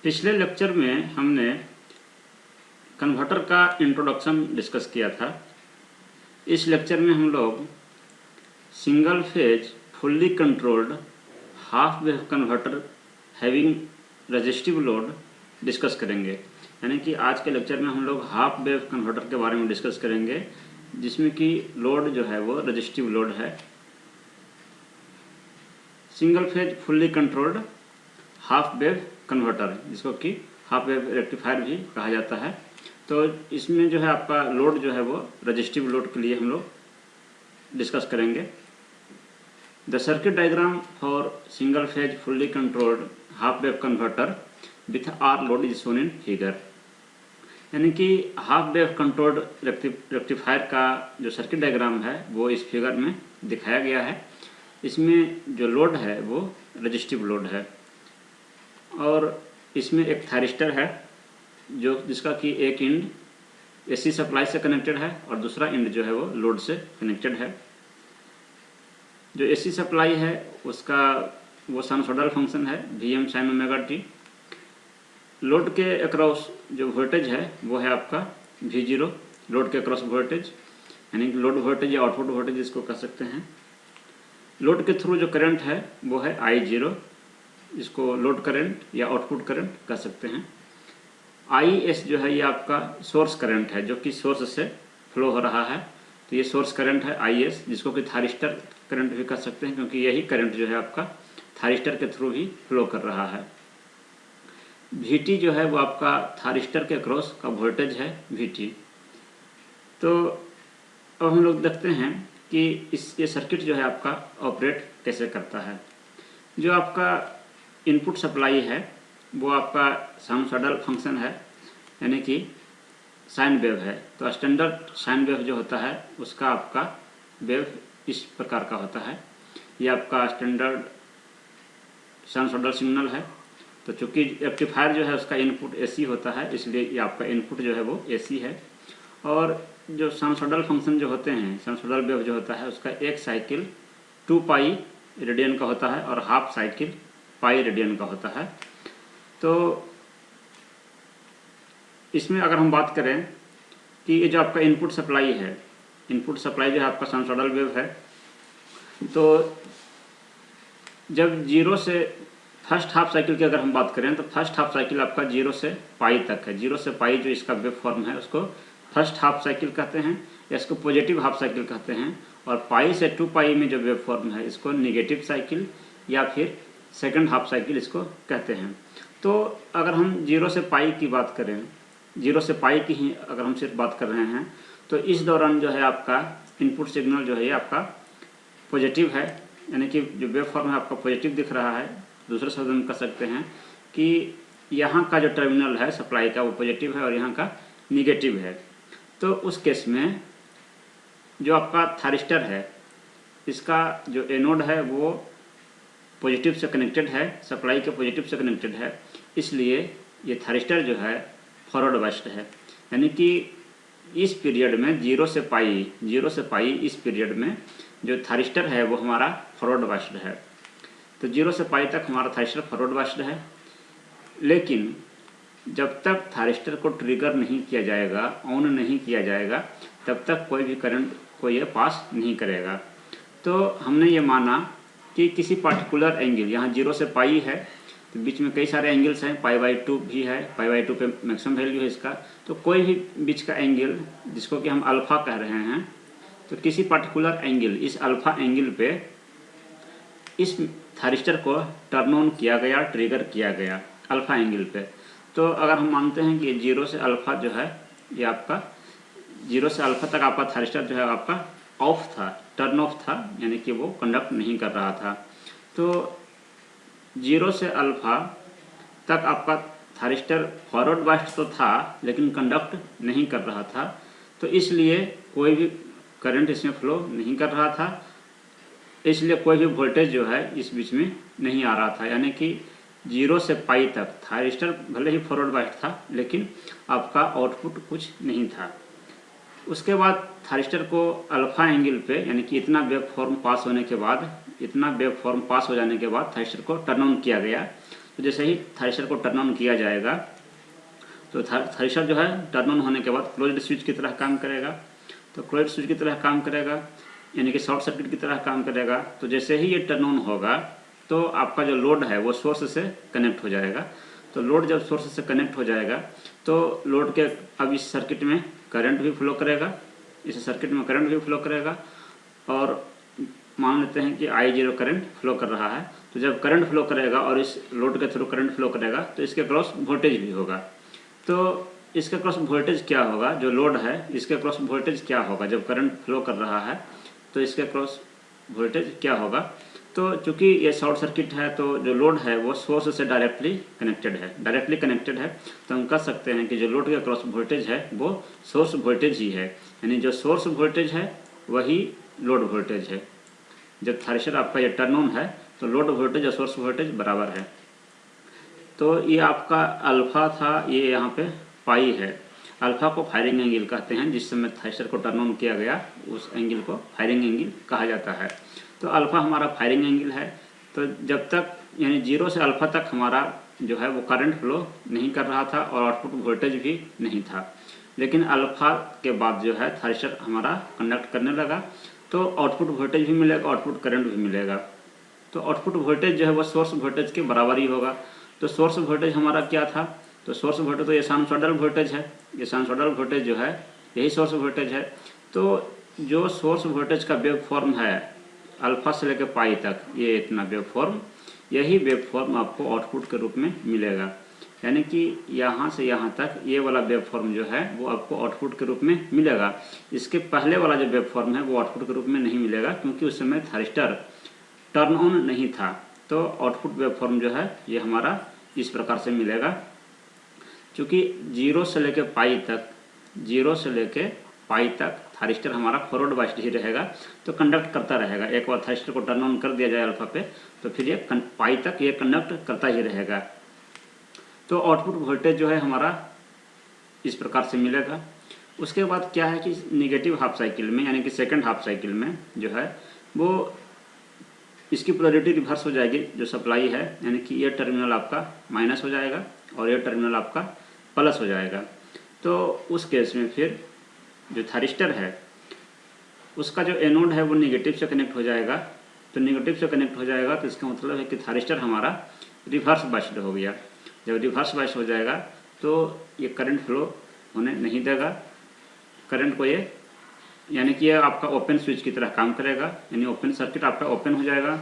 पिछले लेक्चर में हमने कन्वर्टर का इंट्रोडक्शन डिस्कस किया था। इस लेक्चर में हम लोग single phase fully controlled half wave converter having resistive load discuss करेंगे। यानी कि आज के लेक्चर में हम लोग हाफ वेव कन्वर्टर के बारे में डिस्कस करेंगे, जिसमें कि लोड जो है वो रेजिस्टिव लोड है। Single phase fully controlled half wave converter, जिसको कि हाफ वेव रेक्टिफायर भी कहा जाता है। तो इसमें जो है आपका लोड जो है वो रेजिस्टिव लोड के लिए हम लोग डिस्कस करेंगे। The circuit diagram for single phase fully controlled half wave converter with R load is shown in figure. यानी कि हाफ वेव कंट्रोल्ड रेक्टिफायर का जो सर्किट डायग्राम है वो इस फिगर में दिखाया गया है। इसमें जो लोड है वो रेजिस्टिव लोड है और इसमें एक थायरिस्टर है जो जिसका कि एक एंड एसी सप्लाई से कनेक्टेड है और दूसरा एंड जो है वो लोड से कनेक्टेड है। जो एसी सप्लाई है उसका वो साइनसोइडल फंक्शन है Vm sin omega t। Load के अक्रॉस जो वोल्टेज है वो है आपका V0, लोड के अक्रॉस वोल्टेज, यानी कि लोड वोल्टेज या आउटपुट वोल्टेज इसको कह सकते हैं। लोड के थ्रू जो करंट है वो है I0, इसको लोड करंट या आउटपुट करंट कह सकते हैं। IS जो है ये आपका सोर्स करंट है जो कि सोर्स से फ्लो हो रहा है, तो ये सोर्स करंट है IS, जिसको कि थायरिस्टर करंट भी कह सकते हैं क्योंकि यही करंट जो है आपका थायरिस्टर के थ्रू ही फ्लो कर रहा है। VT जो है वो आपका थायरिस्टर के क्रॉस का वोल्टेज है VT। तो अब हम लोग देखते हैं कि ये सर्किट जो है आपका ऑपरेट कैसे करता है। जो आपका इनपुट सप्लाई है वो आपका साइनसोइडल फंक्शन है, यानी कि साइन वेव है। तो स्टैंडर्ड साइन वेव जो होता है उसका आपका वेव इस प्रकार का होता है। ये आपका स्टैंडर्ड साइनसोइडल सिग्नल है। तो चूँकि रेक्टिफायर जो है उसका इनपुट AC होता है, इसलिए ये आपका इनपुट जो है वो AC है। और जो साइनसोइडल फंक्शन जो होते हैं, साइनसोइडल वेव जो होता है उसका एक साइकिल 2 पाई रेडियन का होता है और हाफ साइकिल पाई रेडियन का होता है। तो इसमें अगर हम बात करें कि ये जो आपका इनपुट सप्लाई है, इनपुट सप्लाई जो है आपका साइनसोइडल वेव है, तो जब जीरो से फर्स्ट हाफ साइकिल की अगर हम बात करें तो फर्स्ट हाफ साइकिल आपका 0 से पाई तक है। 0 से पाई जो इसका वेव फॉर्म है उसको फर्स्ट हाफ साइकिल कहते हैं या इसको पॉजिटिव हाफ साइकिल कहते हैं। और पाई से 2 पाई में जो वेव फॉर्म है इसको नेगेटिव साइकिल या फिर सेकंड हाफ साइकिल इसको कहते हैं। तो अगर हम 0 से पाई की बात करें, 0 से पाई की ही अगर हम सिर्फ बात कर रहे हैं, तो इस दौरान जो है आपका इनपुट सिग्नल जो है ये आपका पॉजिटिव है, यानी कि जो वेव फॉर्म है आपका पॉजिटिव दिख रहा है। दूसरे शब्द में कह सकते हैं कि यहाँ का जो टर्मिनल है सप्लाई का वो पॉजिटिव है और यहाँ का निगेटिव है। तो उस केस में जो आपका थायरिस्टर है इसका जो एनोड है वो पॉजिटिव से कनेक्टेड है, सप्लाई के पॉजिटिव से कनेक्टेड है, इसलिए ये थायरिस्टर जो है फॉरवर्ड बायस्ड है। यानी कि इस पीरियड में 0 से पाई इस पीरियड में जो थायरिस्टर है वो हमारा फॉरवर्ड बायस्ड है। तो 0 से पाई तक हमारा थायरिस्टर फॉरवर्ड बायस्ड है। लेकिन जब तक थायरिस्टर को ट्रिगर नहीं किया जाएगा, ऑन नहीं किया जाएगा, तब तक कोई भी करंट को ये पास नहीं करेगा। तो हमने ये माना कि किसी पार्टिकुलर एंगल, यहाँ 0 से पाई है तो बीच में कई सारे एंगल्स हैं, π/2 भी है, π/2 पे मैक्सिमम वैल्यू है इसका। तो कोई भी बीच का एंगल जिसको कि हम अल्फ़ा कह रहे हैं, तो किसी पार्टिकुलर एंगल, इस अल्फ़ा एंगल पे इस थायरिस्टर को टर्न ऑन किया गया, ट्रिगर किया गया अल्फ़ा एंगल पे। तो अगर हम मानते हैं कि 0 से अल्फ़ा जो है ये आपका 0 से अल्फ़ा तक आपका थायरिस्टर जो है आपका ऑफ था, टर्न ऑफ था, यानी कि वो कंडक्ट नहीं कर रहा था। तो 0 से अल्फ़ा तक आपका थायरिस्टर फॉरवर्ड बायस्ड तो था लेकिन कंडक्ट नहीं कर रहा था, तो इसलिए कोई भी करंट इसमें फ्लो नहीं कर रहा था, इसलिए कोई भी वोल्टेज जो है इस बीच में नहीं आ रहा था। यानी कि 0 से पाई तक थायरिस्टर भले ही फॉरवर्ड बायस्ड था लेकिन आपका आउटपुट कुछ नहीं था। उसके बाद थायरिस्टर को अल्फ़ा एंगल पे, यानी कि इतना वेव फॉर्म पास होने के बाद, इतना वेव फॉर्म पास हो जाने के बाद थायरिस्टर को टर्न ऑन किया गया। तो जैसे ही थ्रेशर को टर्न ऑन किया जाएगा तो थ्रेशर जो है टर्न ऑन होने के बाद क्लोज्ड स्विच की तरह काम करेगा। तो क्लोज्ड स्विच की तरह काम करेगा यानी कि शॉर्ट सर्किट की तरह काम करेगा। तो जैसे ही ये टर्न ऑन होगा तो आपका जो लोड है वो सोर्स से कनेक्ट हो जाएगा। तो लोड जब सोर्स से कनेक्ट हो जाएगा तो लोड के अब इस सर्किट में करंट भी फ्लो करेगा, इस सर्किट में करंट भी फ्लो करेगा। और मान लेते हैं कि I0 करंट फ्लो कर रहा है। तो जब करंट फ्लो करेगा और इस लोड के थ्रू करंट फ्लो करेगा तो इसके क्रॉस वोल्टेज भी होगा। तो इसके क्रॉस वोल्टेज क्या होगा, जो लोड है इसके क्रॉस वोल्टेज क्या होगा जब करंट फ्लो कर रहा है, तो इसके क्रॉस वोल्टेज क्या होगा। तो चूंकि ये शॉर्ट सर्किट है तो जो लोड है वो सोर्स से डायरेक्टली कनेक्टेड है। तो हम कह सकते हैं कि जो लोड का क्रॉस वोल्टेज है वो सोर्स वोल्टेज ही है, यानी जो सोर्स वोल्टेज है वही लोड वोल्टेज है। जब थ्रेशर आपका ये टर्न ऑन है तो लोड वोल्टेज और सोर्स वोल्टेज बराबर है। तो ये आपका अल्फा था, ये यहाँ पे पाई है। अल्फा को फायरिंग एंगल कहते हैं, जिस समय थ्रेशर को टर्न ऑन किया गया उस एंगल को फायरिंग एंगल कहा जाता है। तो अल्फा हमारा फायरिंग एंगल है। तो जब तक यानी 0 से अल्फा तक हमारा जो है वो करंट फ्लो नहीं कर रहा था और आउटपुट वोल्टेज भी नहीं था। लेकिन अल्फा के बाद जो है थ्रेशर हमारा कंडक्ट करने लगा तो आउटपुट वोल्टेज भी मिलेगा, आउटपुट करंट भी मिलेगा। तो आउटपुट वोल्टेज जो है वो सोर्स वोल्टेज के बराबर ही होगा। तो सोर्स वोल्टेज हमारा क्या था, तो सोर्स वोल्टेज तो ये साइनसॉइडल वोल्टेज है, ये साइनसॉइडल वोल्टेज जो है यही सोर्स वोल्टेज है। तो जो सोर्स वोल्टेज का वेव फॉर्म है अल्फा से लेकर पाई तक, ये इतना वेव फॉर्म, यही वेव फॉर्म आपको आउटपुट के रूप में मिलेगा। यानी कि यहाँ से यहाँ तक ये वाला वेव फॉर्म जो है वो आपको आउटपुट के रूप में मिलेगा। इसके पहले वाला जो वेव फॉर्म है वो आउटपुट के रूप में नहीं मिलेगा, क्योंकि उस समय थ्रिस्टर टर्न ऑन नहीं था। तो आउटपुट वेव फॉर्म जो है ये हमारा इस प्रकार से मिलेगा। क्योंकि 0 से लेके पाई तक थ्रिस्टर हमारा फॉरवर्ड बाइस्ड ही रहेगा, तो कंडक्ट करता रहेगा। एक बार थ्रिस्टर को टर्न ऑन कर दिया जाए अल्फा पे तो फिर ये पाई तक ये कंडक्ट करता ही रहेगा। तो आउटपुट वोल्टेज जो है हमारा इस प्रकार से मिलेगा। उसके बाद क्या है कि नेगेटिव हाफ साइकिल में यानी कि सेकंड हाफ साइकिल में जो है वो इसकी पोलैरिटी रिवर्स हो जाएगी। जो सप्लाई है यानी कि ये टर्मिनल आपका माइनस हो जाएगा और ये टर्मिनल आपका प्लस हो जाएगा। तो उस केस में फिर जो थ्रिस्टर है उसका जो एनोड है वो नेगेटिव से कनेक्ट हो जाएगा। तो नेगेटिव से कनेक्ट हो जाएगा तो इसका मतलब है कि थ्रिस्टर हमारा रिवर्स बाइस्ड हो गया। जब रिवर्स बाइस्ड हो जाएगा तो ये करंट फ्लो होने नहीं देगा। करंट को ये यानी कि ये आपका ओपन स्विच की तरह काम करेगा, यानी ओपन सर्किट आपका ओपन हो जाएगा।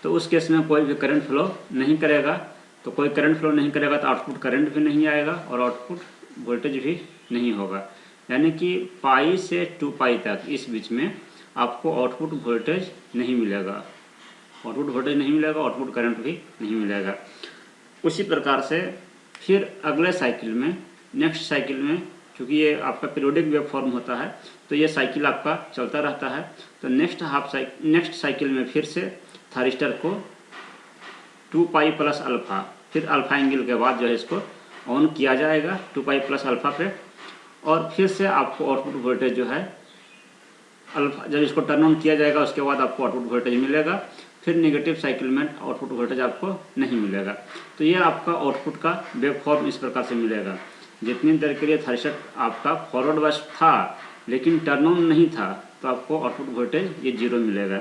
तो उस केस में कोई भी करंट फ्लो नहीं करेगा। तो कोई करंट फ्लो नहीं करेगा तो आउटपुट करंट भी नहीं आएगा और आउटपुट वोल्टेज भी नहीं होगा। यानी कि पाई से 2 पाई तक इस बीच में आपको आउटपुट वोल्टेज नहीं मिलेगा, आउटपुट करंट भी नहीं मिलेगा। उसी प्रकार से फिर अगले साइकिल में, नेक्स्ट साइकिल में, क्योंकि ये आपका पीरियोडिक वेव फॉर्म होता है तो ये साइकिल आपका चलता रहता है। तो नेक्स्ट साइकिल में फिर से थ्रिस्टर को 2 पाई प्लस अल्फा, फिर अल्फा एंगल के बाद जो है इसको ऑन किया जाएगा 2 पाई प्लस अल्फा पे, और फिर से आपको आउटपुट वोल्टेज जो है अल्फा, जब इसको टर्न ऑन किया जाएगा उसके बाद आपको आउटपुट वोल्टेज मिलेगा। फिर नेगेटिव साइकिल में आउटपुट वोल्टेज आपको नहीं मिलेगा। तो ये आपका आउटपुट का वेव फॉर्म इस प्रकार से मिलेगा। जितनी देर के लिए थ्रेशर आपका फॉरवर्ड बाइस्ड था लेकिन टर्न ऑन नहीं था तो आपको आउटपुट वोल्टेज ये 0 मिलेगा।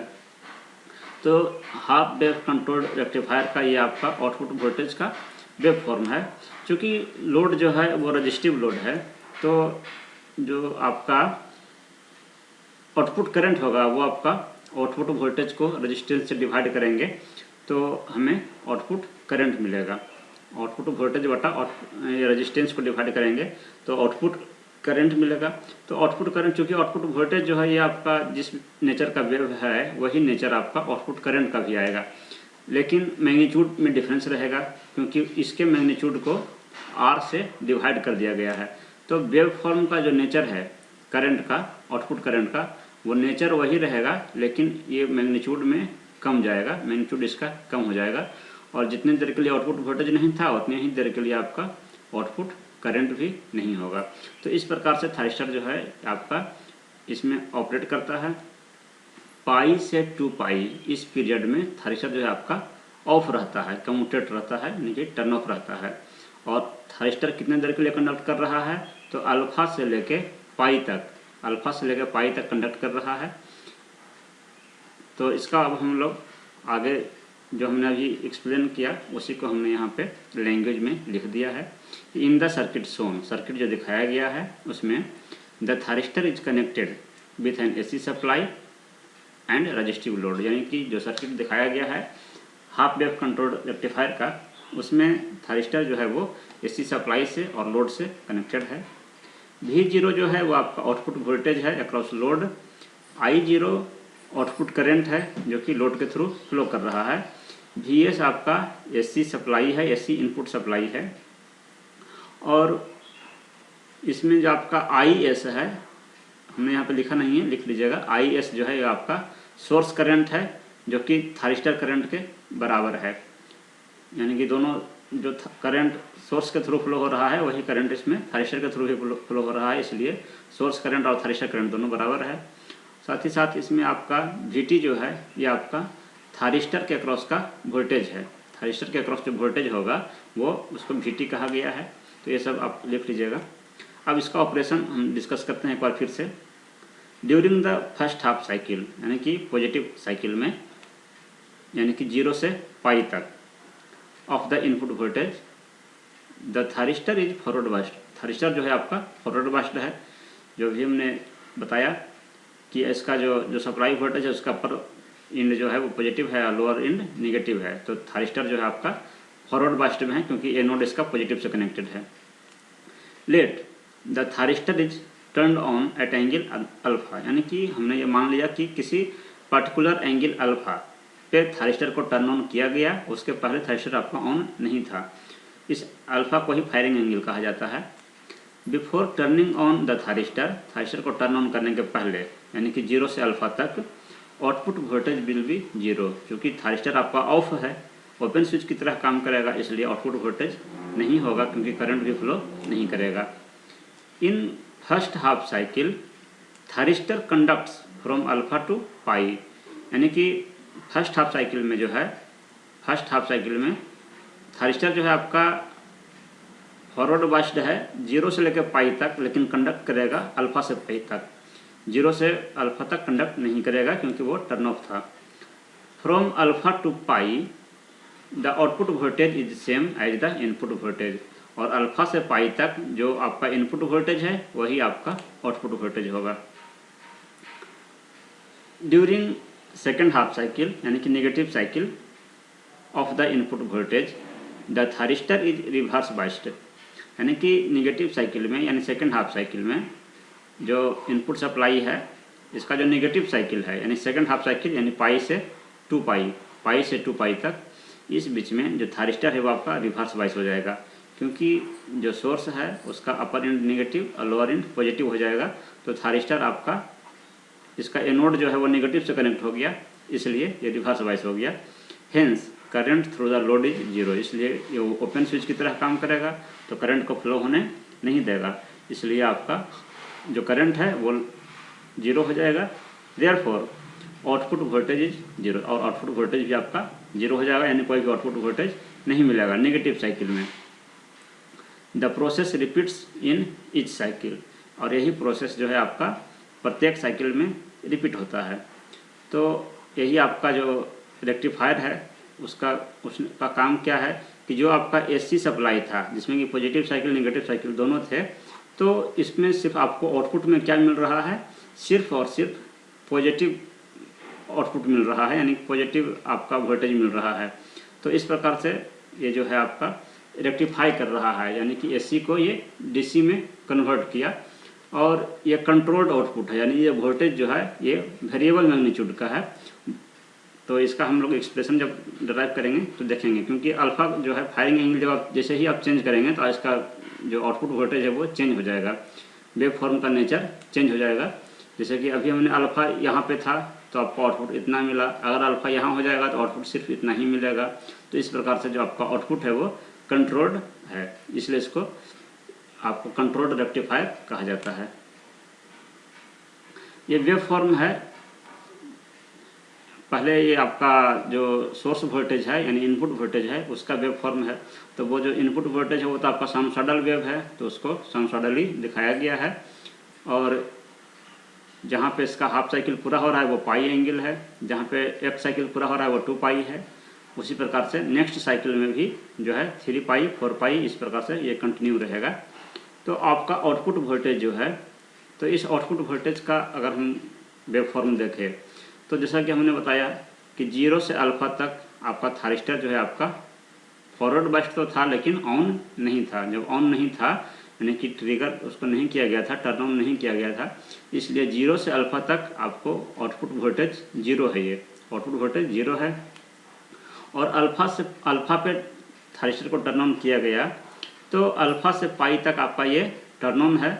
तो हाफ वेव कंट्रोल रेक्टिफायर का ये आपका आउटपुट वोल्टेज का वेव फॉर्म है। क्योंकि लोड जो है वो रजिस्टिव लोड है तो जो आपका आउटपुट करंट होगा वो आपका आउटपुट वोल्टेज को रेजिस्टेंस से डिवाइड करेंगे तो हमें आउटपुट करंट मिलेगा। आउटपुट वोल्टेज बटा रेजिस्टेंस को डिवाइड करेंगे तो आउटपुट करंट मिलेगा। तो आउटपुट करंट, चूँकि आउटपुट वोल्टेज जो है ये आपका जिस नेचर का वेव है वही नेचर आपका आउटपुट करंट का भी आएगा, लेकिन मैग्नीट्यूड में डिफरेंस रहेगा क्योंकि इसके मैग्नीट्यूड को R से डिवाइड कर दिया गया है। तो वेव फॉर्म का जो नेचर है करंट का, आउटपुट करंट का, वो नेचर वही रहेगा लेकिन ये मैग्नीट्यूड में कम जाएगा, मैग्नीट्यूड इसका कम हो जाएगा। और जितने देर के लिए आउटपुट वोल्टेज नहीं था उतने ही देर के लिए आपका आउटपुट करंट भी नहीं होगा। तो इस प्रकार से थ्रिस्टर जो है आपका इसमें ऑपरेट करता है। पाई से 2 पाई इस पीरियड में थ्रिस्टर जो है आपका ऑफ रहता है, कम्यूटेट रहता है, यानी कि टर्न ऑफ रहता है। और थारिस्टर कितने देर के लिए कंडक्ट कर रहा है, तो अल्फा से लेके पाई तक, अल्फा से लेकर पाई तक कंडक्ट कर रहा है। तो इसका अब हम लोग आगे जो हमने अभी एक्सप्लेन किया उसी को हमने यहाँ पे लैंग्वेज में लिख दिया है। In the circuit shown, circuit जो दिखाया गया है उसमें the thyristor is connected with an AC supply and resistive load, यानी कि जो सर्किट दिखाया गया है हाफ वेव कंट्रोल रेक्टिफायर का, उसमें थारिस्टर जो है वो एसी सप्लाई से और लोड से कनेक्टेड है। V0 जो है वो आपका आउटपुट वोल्टेज है across load. I0 output current है जो कि लोड के थ्रू फ्लो कर रहा है। Vs आपका एसी सप्लाई है, एसी इनपुट सप्लाई है। और इसमें जो आपका IS है, हमने यहाँ पे लिखा नहीं है, लिख लीजिएगा। IS जो है ये आपका सोर्स करंट है जो कि थारिस्टर करंट के बराबर है, यानी कि दोनों जो करंट सोर्स के थ्रू फ्लो हो रहा है वही करंट इसमें थारिस्टर के थ्रू भी फ्लो हो रहा है, इसलिए सोर्स करंट और थारिस्टर करंट दोनों बराबर है। साथ ही साथ इसमें आपका Vt जो है ये आपका थारिस्टर के अक्रॉस का वोल्टेज है, थारिस्टर के अक्रॉस जो वोल्टेज होगा वो उसको Vt कहा गया है। तो ये सब आप लिख लीजिएगा। अब इसका ऑपरेशन हम डिस्कस करते हैं एक बार फिर से। During the first half cycle, यानी कि पॉजिटिव साइकिल में, यानी कि 0 से पाई तक of the input voltage, the thyristor is forward biased, thyristor जो है आपका फॉरवर्ड बाइस्ड है। जो भी हमने बताया कि इसका जो सप्लाई वोल्टेज है उसका अपर इंड जो है वो पॉजिटिव है और लोअर इंड नेगेटिव है, तो थारिस्टर जो है आपका फॉरवर्ड बाइस्ड में है क्योंकि ए नोड इसका पॉजिटिव से कनेक्टेड है। Let the thyristor is turn on at angle alpha, यानी कि हमने ये मान लिया कि किसी पर्टिकुलर एंगल अल्फा पे थारिस्टर को टर्न ऑन किया गया, उसके पहले थारिस्टर आपका ऑन नहीं था। इस अल्फा को ही फायरिंग एंगल कहा जाता है। Before turning on the thyristor, thyristor को टर्न ऑन करने के पहले, यानी कि 0 से अल्फा तक, आउटपुट वोल्टेज विल बी 0, क्योंकि थारिस्टर आपका ऑफ है, ओपन स्विच की तरह काम करेगा, इसलिए आउटपुट वोल्टेज नहीं होगा क्योंकि करंट भी फ्लो नहीं करेगा। In first half cycle thyristor conducts from alpha to pi, यानी कि फर्स्ट हाफ साइकिल में जो है, फर्स्ट हाफ साइकिल में थारिस्टर जो है आपका फॉरवर्ड बाइस्ड है 0 से लेकर पाई तक, लेकिन कंडक्ट करेगा अल्फा से पाई तक। 0 से अल्फा तक कंडक्ट नहीं करेगा क्योंकि वो टर्न ऑफ था। From alpha to pi the output voltage is same as the input voltage, और अल्फा से पाई तक जो आपका इनपुट वोल्टेज है वही आपका आउटपुट वोल्टेज होगा। ड्यूरिंग सेकेंड हाफ साइकिल, यानी कि negative cycle of the input voltage, the thyristor is reverse biased, यानी कि नेगेटिव साइकिल में यानी सेकेंड हाफ साइकिल में जो इनपुट सप्लाई है इसका जो नेगेटिव साइकिल है, यानी सेकेंड हाफ साइकिल यानी पाई से 2 पाई, पाई से 2 पाई तक, इस बीच में जो थारिस्टर है वो आपका रिवर्स बाइस हो जाएगा, क्योंकि जो सोर्स है उसका अपर एंड नेगेटिव और लोअर एंड पॉजिटिव हो जाएगा। तो थारिस्टर आपका इसका एनोड जो है वो नेगेटिव से कनेक्ट हो गया, इसलिए ये रिवर्स बाइस हो गया। Hence current through the load is 0, इसलिए ये ओपन स्विच की तरह काम करेगा तो करंट को फ्लो होने नहीं देगा, इसलिए आपका जो करंट है वो 0 हो जाएगा। देयरफॉर आउटपुट वोल्टेज इज 0, और आउटपुट वोल्टेज भी आपका 0 हो जाएगा, यानी कोई भी आउटपुट वोल्टेज नहीं मिलेगा नेगेटिव साइकिल में। The process repeats in each cycle, और यही प्रोसेस जो है आपका प्रत्येक साइकिल में रिपीट होता है। तो यही आपका जो रेक्टिफायर है उसका काम क्या है कि जो आपका एसी सप्लाई था जिसमें कि पॉजिटिव साइकिल नेगेटिव साइकिल दोनों थे, तो इसमें सिर्फ आपको आउटपुट में क्या मिल रहा है, सिर्फ और सिर्फ पॉजिटिव आउटपुट मिल रहा है, यानी पॉजिटिव आपका वोल्टेज मिल रहा है। तो इस प्रकार से ये जो है आपका रेक्टिफाई कर रहा है, यानी कि एसी को ये डीसी में कन्वर्ट किया, और ये कंट्रोल्ड आउटपुट है, यानी ये वोल्टेज जो है ये वेरिएबल मैग्नीट्यूड का है। तो इसका हम लोग एक्सप्रेशन जब डिराइव करेंगे तो देखेंगे, क्योंकि अल्फा जो है फायरिंग एंगल जब आप जैसे ही आप चेंज करेंगे तो इसका जो आउटपुट वोल्टेज है वो चेंज हो जाएगा, वेव फॉर्म का नेचर चेंज हो जाएगा। जैसे कि अभी हमने अल्फा यहाँ पे था तो आपको आउटपुट इतना मिला, अगर अल्फा यहाँ हो जाएगा तो आउटपुट सिर्फ इतना ही मिलेगा। तो इस प्रकार से जो आपका आउटपुट है वो कंट्रोल्ड है, इसलिए इसको आपको कंट्रोल्ड रेक्टिफायर कहा जाता है। ये वेव फॉर्म है पहले ये आपका जो सोर्स वोल्टेज है यानी इनपुट वोल्टेज है उसका वेव फॉर्म है। तो वो जो इनपुट वोल्टेज है वो तो आपका साइनसॉइडल वेव है, तो उसको साइनसॉइडली दिखाया गया है। और जहाँ पे इसका हाफ साइकिल पूरा हो रहा है वो पाई एंगल है, जहाँ पे एक साइकिल पूरा हो रहा है वो 2 पाई है। उसी प्रकार से नेक्स्ट साइकिल में भी जो है 3 पाई 4 पाई इस प्रकार से ये कंटिन्यू रहेगा। तो आपका आउटपुट वोल्टेज जो है, तो इस आउटपुट वोल्टेज का अगर हम वेव फॉर्म देखें तो जैसा कि हमने बताया कि 0 से अल्फा तक आपका थारिस्टर जो है आपका फॉरवर्ड बाइस्ट तो था लेकिन ऑन नहीं था। जब ऑन नहीं था यानी कि ट्रिगर उसको नहीं किया गया था, टर्न ऑन नहीं किया गया था, इसलिए 0 से अल्फा तक आपको आउटपुट वोल्टेज 0 है। ये आउटपुट वोल्टेज 0 है। और अल्फा पे थारिस्टर को टर्न ऑन किया गया तो अल्फा से पाई तक आपका ये टर्न ऑन है।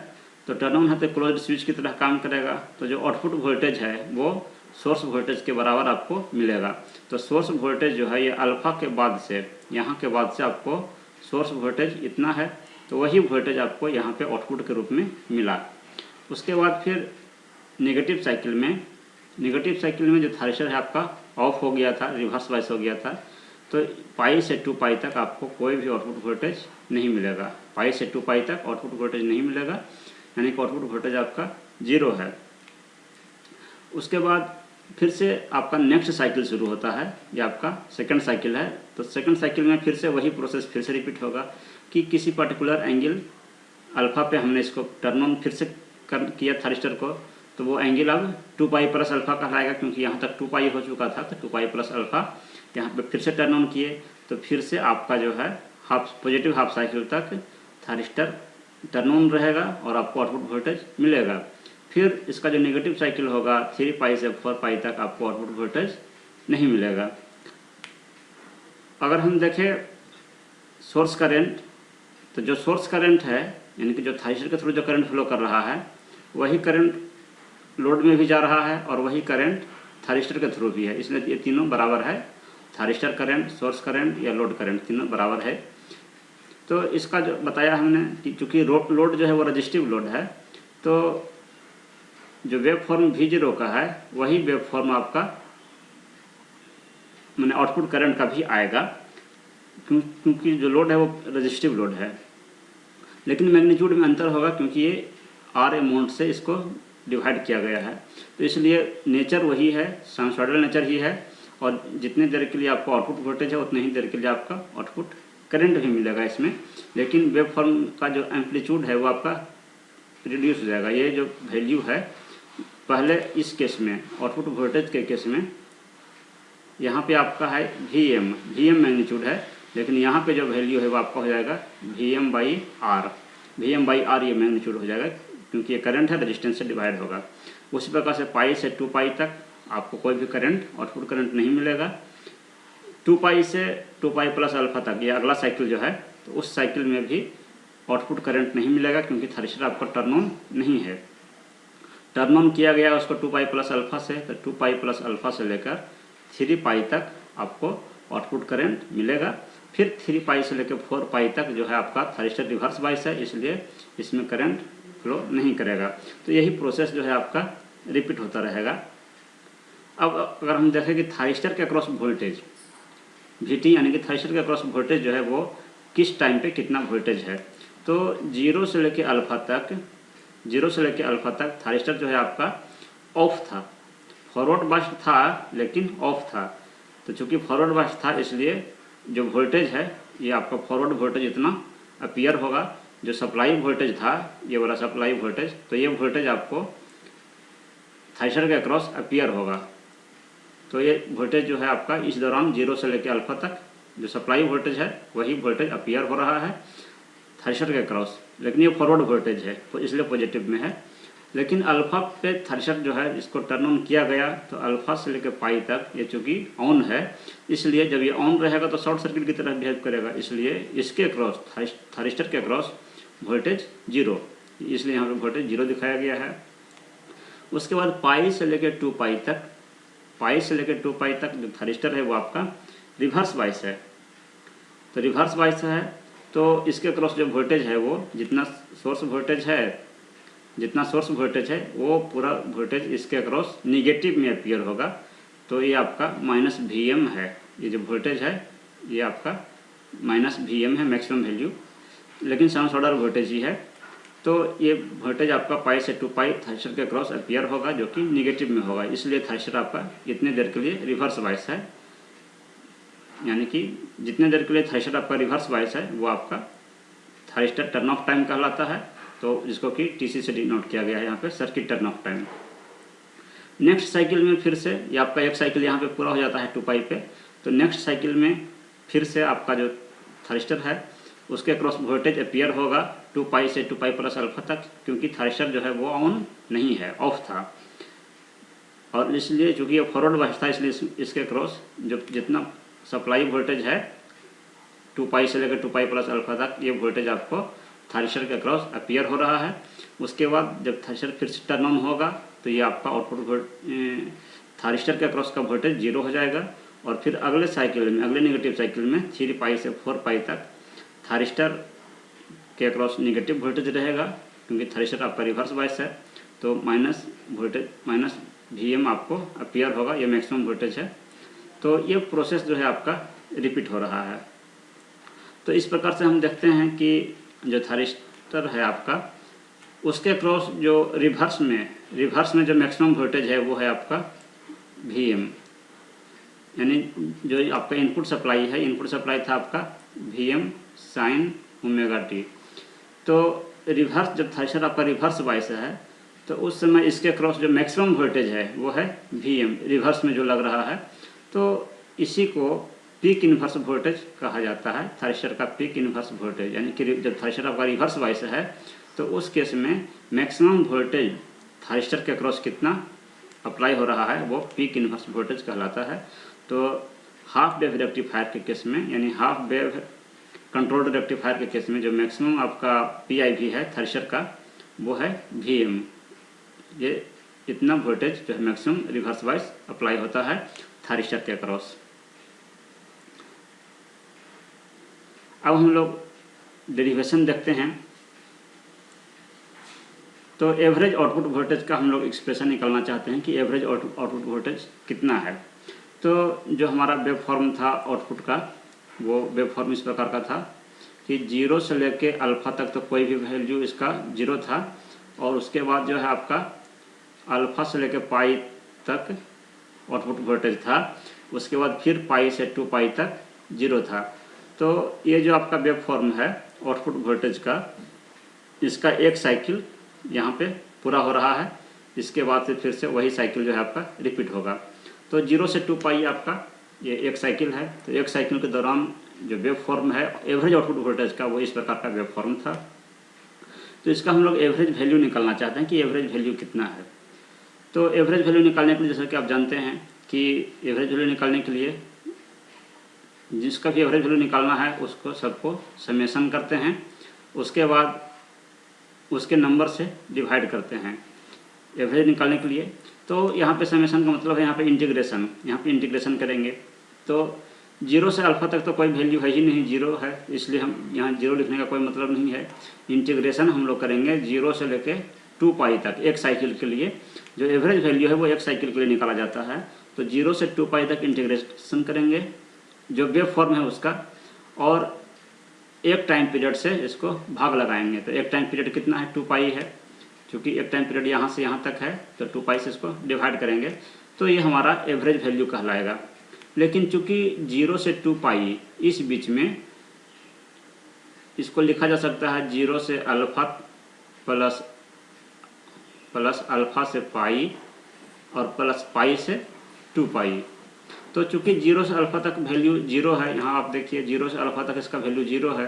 तो टर्न ऑन है तो क्लोज्ड स्विच की तरह काम करेगा। तो जो आउटपुट वोल्टेज है वो सोर्स वोल्टेज के बराबर आपको मिलेगा। तो सोर्स वोल्टेज जो है ये अल्फा के बाद से, यहाँ के बाद से आपको सोर्स वोल्टेज इतना है, तो वही वोल्टेज आपको यहाँ पे आउटपुट के रूप में मिला। उसके बाद फिर नेगेटिव साइकिल में जो थारिस्टर है आपका ऑफ हो गया था, रिवर्स बाइस हो गया था। तो पाई से 2 पाई तक आपको कोई भी आउटपुट वोल्टेज नहीं मिलेगा। पाई से 2 पाई तक आउटपुट वोल्टेज नहीं मिलेगा, यानी कि आउटपुट वोल्टेज आपका 0 है। उसके बाद फिर से आपका नेक्स्ट साइकिल शुरू होता है, ये आपका सेकंड साइकिल है। तो सेकंड साइकिल में फिर से वही प्रोसेस फिर से रिपीट होगा कि किसी पर्टिकुलर एंगल अल्फा पे हमने इसको टर्न ऑन फिर से किया थारिस्टर को, तो वो एंगल अब 2 पाई प्लस अल्फा कहलाएगा, क्योंकि यहाँ तक 2 पाई हो चुका था। तो 2 पाई प्लस अल्फा यहाँ पे फिर से टर्न ऑन किए तो फिर से आपका जो है पॉजिटिव हाफ साइकिल तक थारिस्टर टर्न ऑन रहेगा और आपको आउटपुट वोल्टेज मिलेगा। फिर इसका जो नेगेटिव साइकिल होगा 3 पाई से 4 पाई तक आपको आउटपुट वोल्टेज नहीं मिलेगा। अगर हम देखें सोर्स करंट, तो जो सोर्स करंट है यानी कि जो थारिस्टर के थ्रू जो करंट फ्लो कर रहा है वही करंट लोड में भी जा रहा है और वही करंट थारिस्टर के थ्रू भी है, इसलिए ये तीनों बराबर है। थारिस्टर करंट, सोर्स करंट या लोड करंट तीनों बराबर है। तो इसका जो बताया हमने कि चूँकि लोड जो है वो रजिस्टिव लोड है, तो जो वेव फॉर्म V0 का है वही वेव फॉर्म आपका मैंने आउटपुट करंट का भी आएगा, क्योंकि जो लोड है वो रजिस्टिव लोड है। लेकिन मैग्नीट्यूड में अंतर होगा क्योंकि ये आर अमाउंट से इसको डिवाइड किया गया है, तो इसलिए नेचर वही है, साइनसॉइडल नेचर ही है। और जितने देर के लिए आपको आउटपुट वोल्टेज है उतने ही देर के लिए आपका आउटपुट करंट भी मिलेगा इसमें। लेकिन वेव फॉर्म का जो एम्पलीट्यूड है वो आपका रिड्यूस हो जाएगा। ये जो वैल्यू है पहले इस केस में आउटपुट वोल्टेज के केस में यहाँ पे आपका है वीएम मैग्नीट्यूड है, लेकिन यहाँ पे जो वैल्यू है वो आपका हो जाएगा वीएम बाई आर ये मैग्नीट्यूड हो जाएगा, क्योंकि ये करंट है रजिस्टेंस से डिवाइड होगा। उसी प्रकार से पाई से 2 पाई तक आपको कोई भी करंट आउटपुट करंट नहीं मिलेगा। 2 पाई से 2 पाई प्लस अल्फा तक ये अगला साइकिल जो है, तो उस साइकिल में भी आउटपुट करंट नहीं मिलेगा, क्योंकि थारिस्टर आपका टर्न ऑन नहीं है। टर्न ऑन किया गया उसको 2 पाई प्लस अल्फा से, तो 2 पाई प्लस अल्फा से लेकर 3 पाई तक आपको आउटपुट करंट मिलेगा। फिर 3 पाई से लेकर 4 पाई तक जो है आपका थारिस्टर रिवर्स बाइस है, इसलिए इसमें करंट फ्लो नहीं करेगा। तो यही प्रोसेस जो है आपका रिपीट होता रहेगा। अब अगर हम देखें कि थारिस्टर के अक्रॉस वोल्टेज VT यानी कि थारिस्टर के अक्रॉस वोल्टेज जो है वो किस टाइम पे कितना वोल्टेज है, तो 0 से लेकर अल्फा तक थारिस्टर जो है आपका ऑफ था। फॉरवर्ड बाइस्ट था लेकिन ऑफ था। तो चूँकि फॉरवर्ड बाइस्ट था इसलिए जो वोल्टेज है ये आपका फॉरवर्ड वोल्टेज इतना अपीयर होगा। जो सप्लाई वोल्टेज था ये वाला सप्लाई वोल्टेज, तो ये वोल्टेज आपको थारिस्टर के अक्रॉस अपीयर होगा। तो ये वोल्टेज जो है आपका इस दौरान 0 से लेकर अल्फा तक जो सप्लाई वोल्टेज है वही वोल्टेज अपीयर हो रहा है थारिस्टर के अक्रॉस, लेकिन ये फॉरवर्ड वोल्टेज है तो इसलिए पॉजिटिव में है। लेकिन अल्फा पे थारिस्टर जो है इसको टर्न ऑन किया गया, तो अल्फा से लेकर पाई तक ये चूँकि ऑन है, इसलिए जब ये ऑन रहेगा तो शॉर्ट सर्किट की तरह बिहेव करेगा, इसलिए इसके अक्रॉस थारिस्टर के अक्रॉस वोल्टेज 0, इसलिए यहाँ पे वोल्टेज 0 दिखाया गया है। उसके बाद पाई से लेकर 2 पाई तक जो थारिस्टर है वो आपका रिवर्स बाइस है। तो रिवर्स बाइस है तो इसके अक्रॉस जो वोल्टेज है वो जितना सोर्स वोल्टेज है वो पूरा वोल्टेज इसके अक्रॉस निगेटिव में अपीयर होगा। तो ये आपका माइनस VM है, ये जो वोल्टेज है ये आपका माइनस VM है मैक्सिमम वैल्यू, लेकिन साइनसॉइडल वोल्टेज ही है। तो ये वोल्टेज आपका पाई से 2 पाई थाइस्टर के क्रॉस अपीयर होगा, जो कि निगेटिव में होगा, इसलिए थाइस्टर आपका इतने देर के लिए रिवर्स बायस है, यानी कि जितने देर के लिए थाइस्टर आपका रिवर्स बायस है वो आपका थाइस्टर टर्न ऑफ टाइम कहलाता है। तो जिसको कि TC से डिनोट किया गया है यहाँ पे, circuit turn off time. Next cycle में फिर से ये आपका एक साइकिल यहाँ पे पूरा हो जाता है 2 पाई पे, तो नेक्स्ट साइकिल में फिर से आपका जो थाइस्टर है उसके क्रॉस वोल्टेज अपीयर होगा 2 पाई से 2 पाई प्लस अल्फा तक, क्योंकि थाइस्टर जो है वो ऑन नहीं है, ऑफ था, और इसलिए चूँकि ये फॉरवर्ड बायस था इसलिए इसके क्रॉस जो जितना सप्लाई वोल्टेज है 2 पाई से लेकर 2 पाई प्लस अल्फा तक, ये वोल्टेज आपको थाइस्टर के क्रॉस अपीयर हो रहा है। उसके बाद जब थाइस्टर फिर से टर्न ऑन होगा तो ये आपका आउटपुट थाइस्टर के क्रॉस का वोल्टेज 0 हो जाएगा, और फिर अगले साइकिल में, अगले नेगेटिव साइकिल में 3 पाई से 4 पाई तक थाइस्टर के क्रॉस नेगेटिव वोल्टेज रहेगा, क्योंकि थाइस्टर आपका रिवर्स बायस है, तो माइनस वोल्टेज माइनस VM आपको अपीयर होगा, ये मैक्सिमम वोल्टेज है। तो ये प्रोसेस जो है आपका रिपीट हो रहा है। तो इस प्रकार से हम देखते हैं कि जो थाइस्टर है आपका उसके क्रॉस जो रिवर्स में जो मैक्सिमम वोल्टेज है वो है आपका VM, यानी जो आपका इनपुट सप्लाई है, इनपुट सप्लाई था आपका VM साइन ओमेगा टी। तो रिवर्स जब थाइस्टर आपका रिवर्स बायस है तो उस समय इसके क्रॉस जो मैक्सिमम वोल्टेज है वो है VM, रिवर्स में जो लग रहा है। तो इसी को पीक इन्वर्स वोल्टेज कहा जाता है, थाइस्टर का पीक इन्वर्स वोल्टेज, यानी कि जब थाइस्टर आपका रिवर्स बायस है तो उस केस में मैक्सिमम वोल्टेज थाइस्टर के क्रॉस कितना अप्लाई हो रहा है वो पीक इन्वर्स वोल्टेज कहलाता है। तो हाफ वेव रेक्टिफायर के केस में, यानी हाफ वेव कंट्रोल्ड रेक्टिफायर के केस में जो मैक्सिमम आपका PIV है थाइस्टर का वो है VM, ये इतना वोल्टेज जो है मैक्सिमम रिवर्स बायस अप्लाई होता है थाइस्टर के क्रॉस। अब हम लोग डेरिवेशन देखते हैं। तो एवरेज आउटपुट वोल्टेज का हम लोग एक्सप्रेशन निकालना चाहते हैं कि एवरेज आउटपुट वोल्टेज कितना है। तो जो हमारा वेव फॉर्म था आउटपुट का, वो वेव फॉर्म इस प्रकार का था कि 0 से लेके अल्फा तक तो कोई भी वैल्यू इसका 0 था, और उसके बाद जो है आपका अल्फा से लेके पाई तक आउटपुट वोल्टेज था, उसके बाद फिर पाई से 2 पाई तक 0 था। तो ये जो आपका वेव फॉर्म है आउटपुट वोल्टेज का, इसका एक साइकिल यहाँ पे पूरा हो रहा है, इसके बाद से फिर से वही साइकिल जो है आपका रिपीट होगा। तो 0 से 2 पाई आपका ये एक साइकिल है। तो एक साइकिल के दौरान जो वेव फॉर्म है एवरेज आउटपुट वोल्टेज का वो इस प्रकार का वेव फॉर्म था। तो इसका हम लोग एवरेज वैल्यू निकालना चाहते हैं कि एवरेज वैल्यू कितना है। तो एवरेज वैल्यू निकालने के लिए जैसा कि आप जानते हैं कि एवरेज वैल्यू निकालने के लिए जिसका भी एवरेज वैल्यू निकालना है उसको सबको समेशन करते हैं, उसके बाद उसके नंबर से डिवाइड करते हैं एवरेज निकालने के लिए। तो यहाँ पे समेशन का मतलब है यहाँ पे इंटीग्रेशन, यहाँ पे इंटीग्रेशन करेंगे। तो 0 से अल्फा तक तो कोई वैल्यू है ही नहीं, 0 है, इसलिए हम यहाँ 0 लिखने का कोई मतलब नहीं है। इंटीग्रेशन हम लोग करेंगे 0 से लेके 2 पाई तक, एक साइकिल के लिए जो एवरेज वैल्यू है वो एक साइकिल के लिए निकाला जाता है। तो 0 से 2 पाई तक इंटीग्रेशन करेंगे जो वेव फॉर्म है उसका, और एक टाइम पीरियड से इसको भाग लगाएंगे। तो एक टाइम पीरियड कितना है, 2 पाई है, क्योंकि एक टाइम पीरियड यहाँ से यहाँ तक है, तो 2 पाई से इसको डिवाइड करेंगे, तो ये हमारा एवरेज वैल्यू कहलाएगा। लेकिन चूंकि 0 से 2 पाई इस बीच में इसको लिखा जा सकता है 0 से अल्फा प्लस अल्फा से पाई और प्लस पाई से 2 पाई। तो चूंकि 0 से अल्फा तक वैल्यू 0 है, यहाँ आप देखिए 0 से अल्फा तक इसका वैल्यू 0 है,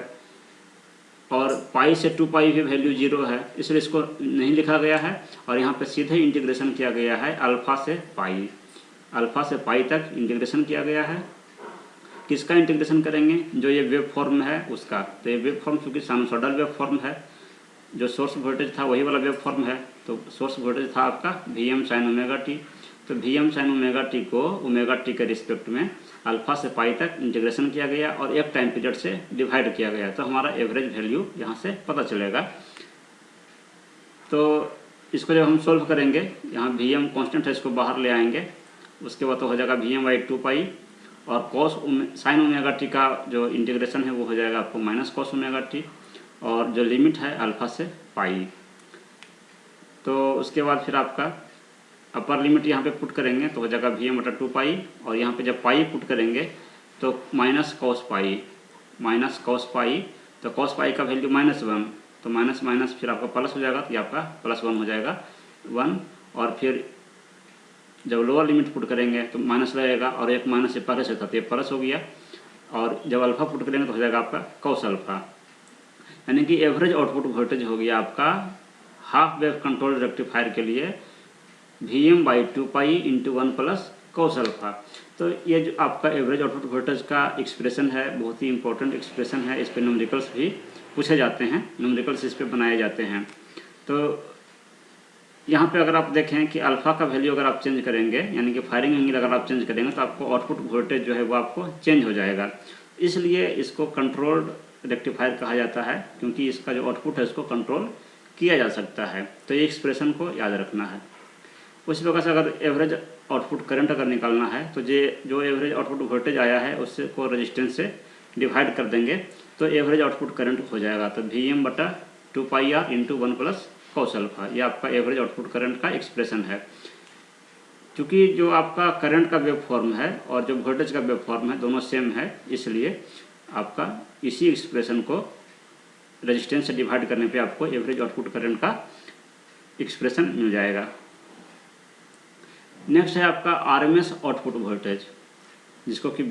और पाई से 2 पाई भी वैल्यू 0 है, इसलिए इसको नहीं लिखा गया है, और यहाँ पे सीधे इंटीग्रेशन किया गया है अल्फा से पाई तक इंटीग्रेशन किया गया है। किसका इंटीग्रेशन करेंगे, जो ये वेव फॉर्म है उसका। तो ये वेव फॉर्म चूँकि साइनसॉइडल वेव फॉर्म है, जो सोर्स वोल्टेज था वही वाला वेव फॉर्म है, तो सोर्स वोल्टेज था आपका VM साइन ओमेगा टी। तो VM साइन ओमेगा टी को ओमेगा टी के रिस्पेक्ट में अल्फा से पाई तक इंटीग्रेशन किया गया और एक टाइम पीरियड से डिवाइड किया गया, तो हमारा एवरेज वैल्यू यहाँ से पता चलेगा। तो इसको जब हम सोल्व करेंगे, यहाँ VM कांस्टेंट है, इसको बाहर ले आएंगे, उसके बाद तो हो जाएगा Vm/2 और कॉस साइन ओमेगा टी का जो इंटीग्रेशन है वो हो जाएगा आपको माइनस कॉस ओमेगा टी, और जो लिमिट है अल्फ़ा से पाई। तो उसके बाद फिर आपका अपर लिमिट यहाँ पे पुट करेंगे तो हो जाएगा Vm/2 और यहाँ पे जब पाई पुट करेंगे तो माइनस कॉस पाई, तो कॉस पाई का वैल्यू -1, तो माइनस माइनस फिर आपका प्लस हो जाएगा, तो ये आपका +1 हो जाएगा 1। और फिर जब लोअर लिमिट पुट करेंगे तो माइनस रहेगा, और एक माइनस से पहले से था तो ये प्लस हो गया, और जब अल्फ़ा पुट करेंगे तो हो जाएगा आपका कॉस अल्फ़ा। यानी कि एवरेज आउटपुट वोल्टेज हो गया आपका हाफ वेव कंट्रोल रेक्टिफायर के लिए Vm/2 into 1 plus cos alpha. तो ये जो आपका एवरेज आउटपुट वोल्टेज का एक्सप्रेशन है बहुत ही इंपॉर्टेंट एक्सप्रेशन है, इस पर न्यूमेरिकल्स भी पूछे जाते हैं, न्यूमेरिकल्स इस पे बनाए जाते हैं। तो यहाँ पे अगर आप देखें कि अल्फ़ा का वैल्यू अगर आप चेंज करेंगे, यानी कि फायरिंग एंगल अगर आप चेंज करेंगे तो आपको आउटपुट वोल्टेज जो है वो आपको चेंज हो जाएगा। इसलिए इसको कंट्रोल्ड रेक्टिफायर कहा जाता है, क्योंकि इसका जो आउटपुट है उसको कंट्रोल किया जा सकता है। तो ये एक्सप्रेशन को याद रखना है। उसी प्रकार से अगर एवरेज आउटपुट करंट अगर निकालना है तो जो एवरेज आउटपुट वोल्टेज आया है उससे को रेजिस्टेंस से डिवाइड कर देंगे तो एवरेज आउटपुट करंट हो जाएगा। तो Vm/2 into 1 plus cos alpha, ये आपका एवरेज आउटपुट करंट का एक्सप्रेशन है। क्योंकि जो आपका करंट का वेव फॉर्म है और जो वोल्टेज का वेव फॉर्म है दोनों सेम है, इसलिए आपका इसी एक्सप्रेशन को रेजिस्टेंस से डिवाइड करने पे आपको एवरेज आउटपुट करंट का एक्सप्रेशन मिल जाएगा। नेक्स्ट है आपका आरएमएस आउटपुट वोल्टेज, जिसको कि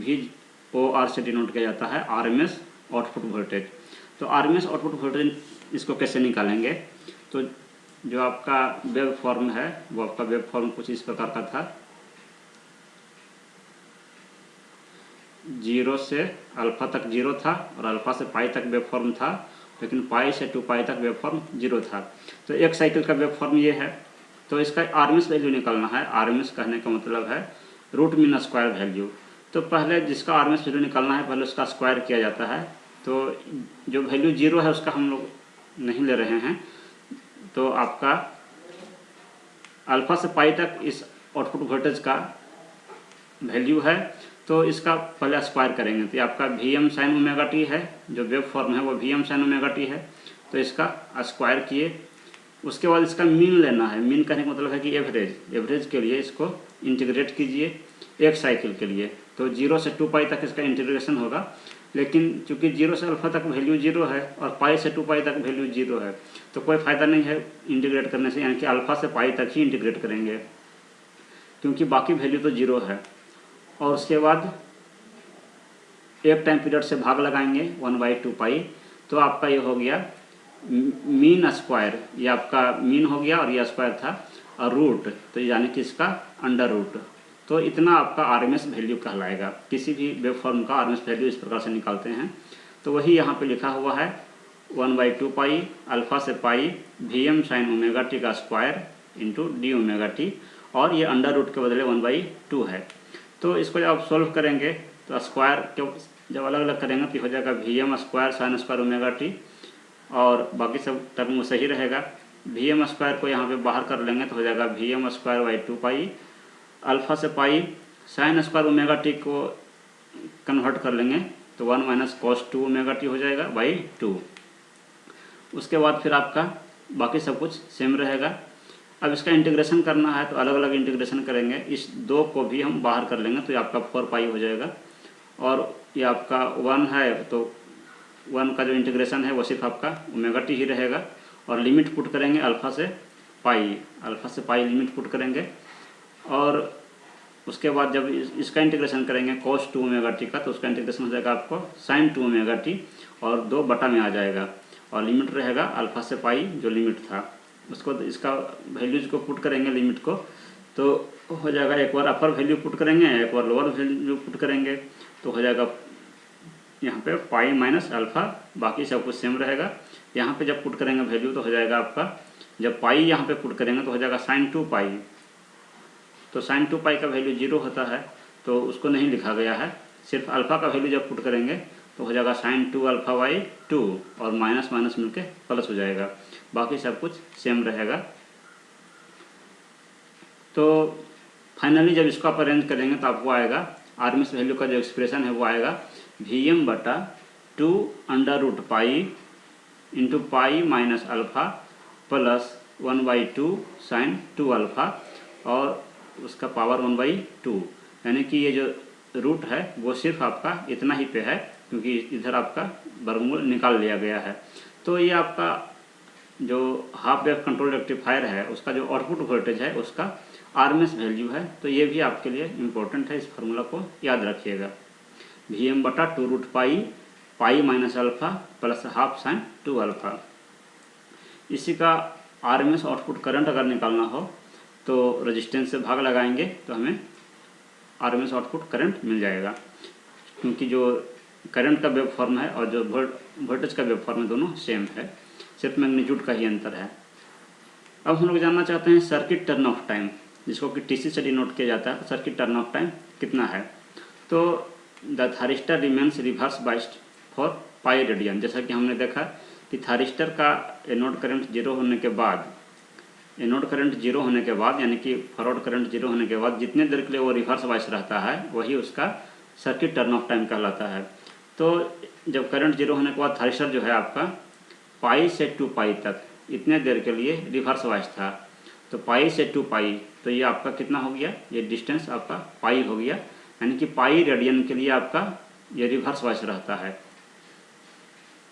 VOR से डिनोट किया जाता है, आरएमएस आउटपुट वोल्टेज। तो आरएमएस आउटपुट वोल्टेज इसको कैसे निकालेंगे, तो जो आपका वेव फॉर्म है वो आपका वेव फॉर्म कुछ इस प्रकार का था, 0 से अल्फ़ा तक 0 था और अल्फ़ा से पाई तक वेव फॉर्म था, लेकिन पाई से 2 तक वेव फॉर्म 0 था। तो एक साइकिल का वेव फॉर्म ये है। तो इसका आरएमएस वैल्यू निकालना है। आरएमएस कहने का मतलब है रूट मीन स्क्वायर वैल्यू। तो पहले जिसका आरएमएस वैल्यू निकालना है पहले उसका स्क्वायर किया जाता है। तो जो वैल्यू 0 है उसका हम लोग नहीं ले रहे हैं। तो आपका अल्फ़ा से पाई तक इस आउटपुट वोल्टेज का वैल्यू है, तो इसका पहले स्क्वायर करेंगे तो ये आपका Vm sin ओमेगा टी है, जो वेव फॉर्म है वो Vm sin ओमेगा टी है। तो इसका स्क्वायर किए, उसके बाद इसका मीन लेना है। मीन कहने का मतलब है कि एवरेज के लिए इसको इंटीग्रेट कीजिए एक साइकिल के लिए। तो 0 से 2 तक इसका इंटीग्रेशन होगा, लेकिन चूंकि 0 से अल्फ़ा तक वैल्यू 0 है और पाई से 2 तक वैल्यू 0 है, तो कोई फ़ायदा नहीं है इंटीग्रेट करने से, यानी कि अल्फ़ा से पाई तक ही इंटीग्रेट करेंगे क्योंकि बाकी वैल्यू तो 0 है। और उसके बाद एक टाइम पीरियड से भाग लगाएंगे 1/2 तो आपका ये हो गया मीन स्क्वायर, ये आपका मीन हो गया और ये स्क्वायर था, और रूट तो यानी कि इसका अंडर रूट। तो इतना आपका आरएमएस वैल्यू कहलाएगा। किसी भी वेव फॉर्म का आरएमएस वैल्यू इस प्रकार से निकालते हैं। तो वही यहाँ पे लिखा हुआ है 1/2 अल्फ़ा से पाई Vm sin ओमेगा टी का square into D omega T, और ये अंडर रूट के बदले 1/2 है। तो इसको जब आप सोल्व करेंगे तो स्क्वायर जब अलग अलग करेंगे तो हो जाएगा Vm square sine square omega T, और बाकी सब टर्म सही रहेगा। Vm स्क्वायर को यहाँ पे बाहर कर लेंगे तो हो जाएगा Vm स्क्वायर 2 अल्फ़ा से pi sine square omega T को कन्वर्ट कर लेंगे तो 1 माइनस कॉस 2 ओमेगा टी हो जाएगा /2। उसके बाद फिर आपका बाकी सब कुछ सेम रहेगा। अब इसका इंटीग्रेशन करना है तो अलग अलग इंटीग्रेशन करेंगे। इस 2 को भी हम बाहर कर लेंगे तो ये आपका 4 हो जाएगा, और ये आपका 1 है तो 1 का जो इंटीग्रेशन है वो सिर्फ आपका ओमेगा टी ही रहेगा, और लिमिट पुट करेंगे अल्फ़ा से पाई लिमिट पुट करेंगे। और उसके बाद जब इसका इंटीग्रेशन करेंगे cos 2 ओमेगा टी का, तो उसका इंटीग्रेशन हो जाएगा आपको sin 2 ओमेगा टी, और 2 बटा में आ जाएगा, और लिमिट रहेगा अल्फ़ा से पाई जो लिमिट था उसको, इसका वैल्यूज को पुट करेंगे लिमिट को, तो हो जाएगा एक बार अपर वैल्यू पुट करेंगे एक बार लोअर वैल्यू पुट करेंगे, तो हो जाएगा यहाँ पे पाई माइनस अल्फ़ा, बाकी सब कुछ सेम रहेगा। यहाँ पे जब पुट करेंगे वैल्यू तो हो जाएगा आपका, जब पाई यहाँ पे पुट करेंगे तो हो जाएगा sin 2 तो sin 2 का वैल्यू 0 होता है तो उसको नहीं लिखा गया है। सिर्फ अल्फ़ा का वैल्यू जब पुट करेंगे तो हो जाएगा sin 2 अल्फ़ा/2, और माइनस माइनस मिलके प्लस हो जाएगा, बाकी सब कुछ सेम रहेगा। तो फाइनली जब इसको आप अरेंज करेंगे तो आपको आएगा आरएमएस वैल्यू का जो एक्सप्रेशन है वो आएगा Vm/2 × pi minus alpha plus 1/2 sine 2 alpha और उसका पावर 1/2, यानी कि ये जो रूट है वो सिर्फ आपका इतना ही पे है क्योंकि इधर आपका वर्गमूल निकाल लिया गया है। तो ये आपका जो हाफ वेव कंट्रोल रेक्टिफायर है उसका जो आउटपुट वोल्टेज है उसका आरएमएस वैल्यू है। तो ये भी आपके लिए इम्पोर्टेंट है, इस फार्मूला को याद रखिएगा। Vm/2 पाई minus alpha plus half sine 2 alpha. इसी का आरएमएस आउटपुट करंट अगर निकालना हो तो रेजिस्टेंस से भाग लगाएंगे तो हमें आरएमएस आउटपुट करंट मिल जाएगा, क्योंकि जो करंट का वेव फॉर्म है और जो वोल्टेज का वेव फॉर्म है दोनों सेम है, सिर्फ मैग्नीट्यूड का ही अंतर है। अब हम लोग जानना चाहते हैं सर्किट टर्न ऑफ टाइम, जिसको कि टीसी से डिनोट किया जाता है। सर्किट टर्न ऑफ टाइम कितना है? तो the thyristor remains reverse biased for pi radian. जैसा कि हमने देखा कि थारिस्टर का एनोड करंट जीरो होने के बाद, यानी कि फॉरवर्ड करंट जीरो होने के बाद जितने देर के लिए वो रिवर्स बाइस रहता है वही उसका सर्किट टर्न ऑफ टाइम कहलाता है। तो जब करंट जीरो होने के बाद थारिस्टर जो है आपका पाई से 2 पाई तक इतने देर के लिए रिवर्स बाइस था, तो पाई से 2 पाई, तो ये आपका कितना हो गया? ये डिस्टेंस आपका पाई हो गया, यानी कि पाई रेडियन के लिए आपका ये रिवर्स बाइस रहता है।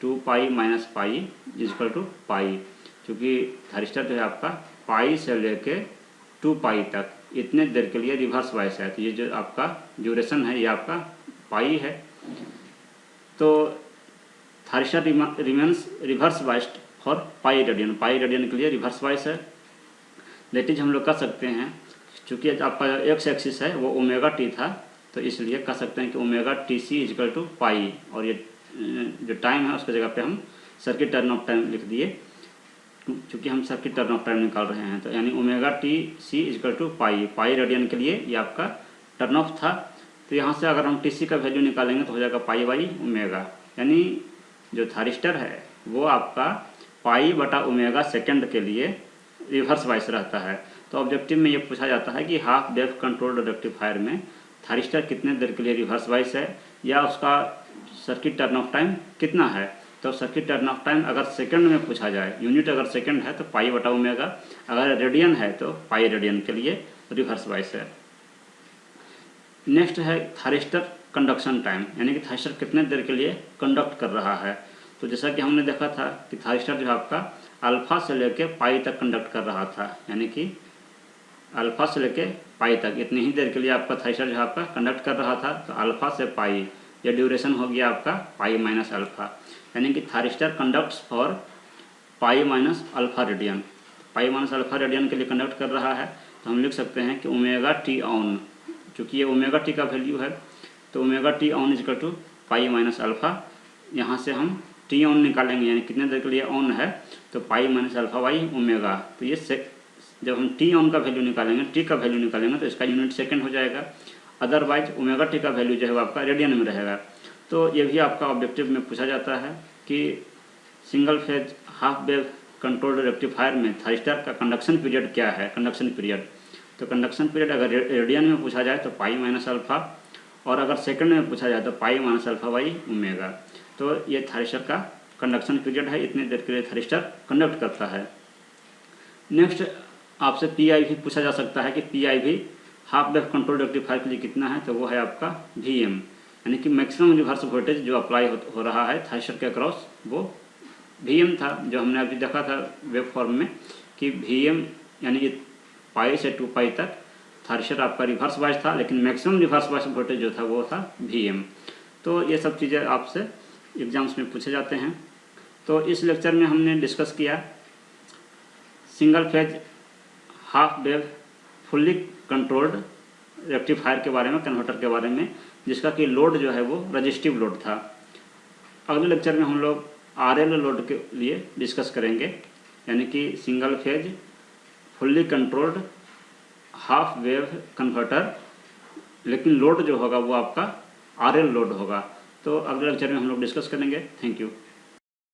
2 pi minus pi equal to pi, क्योंकि थारिस्टर जो है आपका पाई से लेके 2 पाई तक इतने देर के लिए रिवर्स बाइस है। तो ये जो आपका ड्यूरेशन है ये आपका पाई है। तो thyristor remains reverse biased for pi radian के लिए रिवर्स बाइस है। दैट इज हम लोग कह सकते हैं, चूँकि आपका एक्स एक्सिस है वो ओमेगा टी था, तो इसलिए कह सकते हैं कि omega T C equal to pi, और ये जो टाइम है उसकी जगह पे हम सर्किट टर्न ऑफ टाइम लिख दिए, चूँकि हम सर्किट टर्न ऑफ टाइम निकाल रहे हैं। तो यानी omega T C equal to pi radian के लिए ये आपका टर्न ऑफ था। तो यहाँ से अगर हम टी सी का वैल्यू निकालेंगे तो हो जाएगा पाई बाई ओमेगा, यानी जो थारिस्टर है वो आपका पाई बटा ओमेगा सेकेंड के लिए रिवर्स बाइस रहता है। तो ऑब्जेक्टिव में ये पूछा जाता है कि हाफ वेव कंट्रोल्ड रेक्टिफायर में थारिस्टर कितने देर के लिए रिवर्स बाइस है या उसका सर्किट टर्न ऑफ टाइम कितना है। तो सर्किट टर्न ऑफ टाइम अगर सेकंड में पूछा जाए, यूनिट अगर सेकंड है तो पाई बटा ओमेगा, अगर रेडियन है तो पाई रेडियन के लिए रिवर्स बाइस है। नेक्स्ट है थारिस्टर कंडक्शन टाइम, यानी कि थारिस्टर कितने देर के लिए कंडक्ट कर रहा है। तो जैसा कि हमने देखा था कि थारिस्टर जो है आपका अल्फ़ा से लेके पाई तक कंडक्ट कर रहा था, यानी कि अल्फ़ा से लेके पाई तक इतनी ही देर के लिए आपका थारिस्टर जो है आपका कंडक्ट कर रहा था। तो अल्फ़ा से पाई यह ड्यूरेशन हो गया आपका पाई माइनस अल्फ़ा, यानी कि thyristor conducts for pi minus alpha radian. Pi minus alpha radian के लिए कंडक्ट कर रहा है, तो हम लिख सकते हैं कि ओमेगा टी ऑन, चूँकि ये ओमेगा टी का वैल्यू है तो omega T on equal to pi minus alpha. यहाँ से हम टी ऑन निकालेंगे, यानी कितने देर के लिए ऑन है, तो पाई माइनस अल्फ़ा बाई ओमेगा। तो ये जब हम टी ऑन का वैल्यू निकालेंगे, टी का वैल्यू निकालेंगे तो इसका यूनिट सेकंड हो जाएगा, अदरवाइज ओमेगा टी का वैल्यू जो है वो आपका रेडियन में रहेगा। तो ये भी आपका ऑब्जेक्टिव में पूछा जाता है कि single phase half wave controlled rectifier में थारिस्टर का कंडक्शन पीरियड क्या है। कंडक्शन पीरियड, तो कंडक्शन पीरियड अगर रेडियन में पूछा जाए तो पाई माइनस अल्फ़ा, और अगर सेकंड में पूछा जाए तो पाई माइनस अल्फ़ा बाई ओमेगा। तो ये थारिस्टर का कंडक्शन पीरियड है, इतने देर के लिए थारिस्टर कंडक्ट करता है। नेक्स्ट आपसे पी आई भी पूछा जा सकता है कि पी आई भी हाफ वेव कंट्रोल रेक्टिफायर के लिए कितना है, तो वो है आपका वी एम, यानी कि मैक्सिमम रिवर्स वोल्टेज जो अप्लाई हो रहा है थारिस्टर के अक्रॉस वो वी एम था, जो हमने अभी देखा था वेव फॉर्म में कि वी एम यानी कि पाई से 2 पाई तक थारिस्टर आपका रिवर्स बाइस था, लेकिन मैक्सिमम रिवर्स बाइस वोल्टेज जो था वो था वी एम। तो ये सब चीज़ें आपसे एग्जाम्स में पूछे जाते हैं। तो इस लेक्चर में हमने डिस्कस किया single phase half wave fully controlled rectifier के बारे में, कन्वर्टर के बारे में, जिसका कि लोड जो है वो रजिस्टिव लोड था। अगले लेक्चर में हम लोग आरएल लोड के लिए डिस्कस करेंगे, यानी कि single phase fully controlled half wave converter, लेकिन लोड जो होगा वो आपका आरएल लोड होगा। तो अगले लेक्चर में हम लोग डिस्कस करेंगे। Thank you.